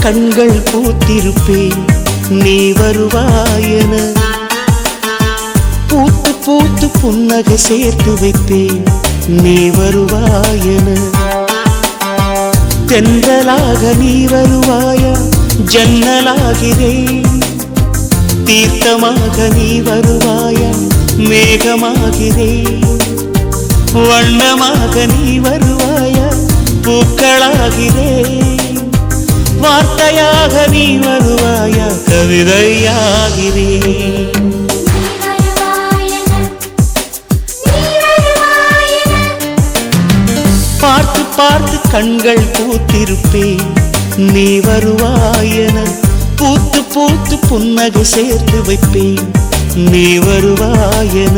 கண்கள் பூத்திருப்பேன் நீ வருவாயென. பூத்து பூத்து புன்னகை சேர்த்து வைப்பேன் நீ வருவாயென. தென்றலாக நீ வருவாயா ஜன்னலாகிறேன். தீர்த்தமாக நீ வருவாயா மேகமாகிறேன். வண்ணமாக நீ வருவாயா பூக்களாகிறேன். வார்த்தையாக நீ வருவாயா கவிதையாகிறேன். பார்த்து பார்த்து கண்கள் பூத்திருப்பேன் நீ வருவாயென. பூத்து பூத்து புன்னகை சேர்த்து வைப்பேன் நீ வருவாயென.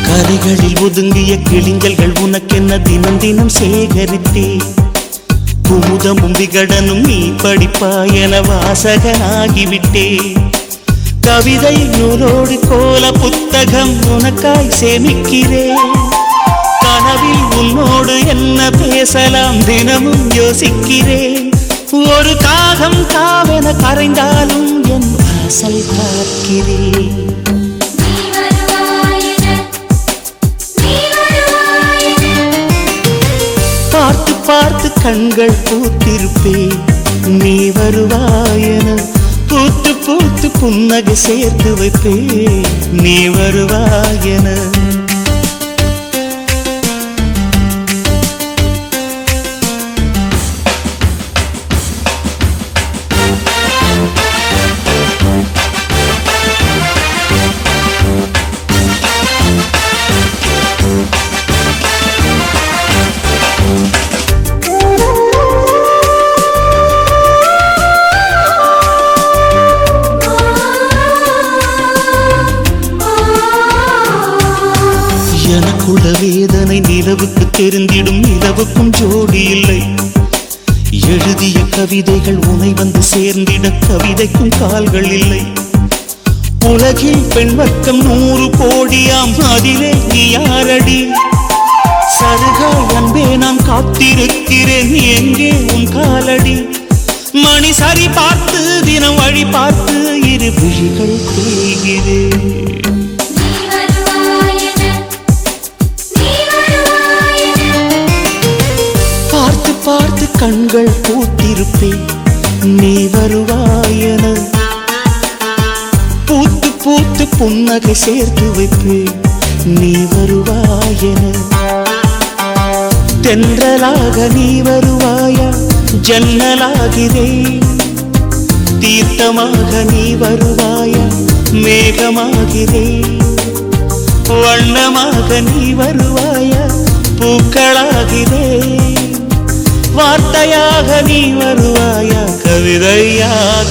கரைகளில் ஒதுங்கிய கிளிஞ்சல்கள் உனக்கென்ன தினம் தினம் சேகரித்தே. குமுதமும் விகடனும் நீ படிப்பாயென வாசகனாகிவிட்டே. கவிதை நூலோடு கோல புத்தகம் உனக்காய் சேமிக்கிறேன். கனவில் உன்னோடு என்ன பேசலாம் தினமும் யோசிக்கிறேன். ஒரு காகம் காவென கரைந்தாலும் என் வாசல் பார்க்கிறேன். பார்த்து பார்த்து கண்கள் பூத்திருப்பேன் நீ வருவாயென. பூத்து பூத்து புன்னகை சேர்த்து வைப்பேன் நீ வருவாயென. எனக்குள்ள வேதனை நிலவுக்கு தெரிந்திடும். நிலவுக்கும் ஜோடி இல்லை. எழுதிய கவிதைகள் உனை வந்து சேர்ந்திட கவிதைக்கும் கால்கள் இல்லை. உலகில் பெண் வர்க்கம் 100 கோடியாம் அதிலே நீ யாரடி? சருகாய் அன்பே நான் காத்திருக்கிறேன் எங்கே உன் காலடி? மணி சரி பார்த்து தினம் வழி பார்த்து இரு விழிகள் தேய்கிறேன். பார்த்து பார்த்து கண்கள் பூத்திருப்பேன் நீ வருவாயென. பூத்து பூத்து புன்னகை சேர்த்து வைப்பேன் நீ வருவாயென. தென்றலாக நீ வருவாயா ஜன்னலாகிறேன். தீர்த்தமாக நீ வருவாயா மேகமாகிறேன். வண்ணமாக நீ வருவாயா பூக்களாகிறேன். வார்த்தையாக நீ வருவாயா கவிதையாக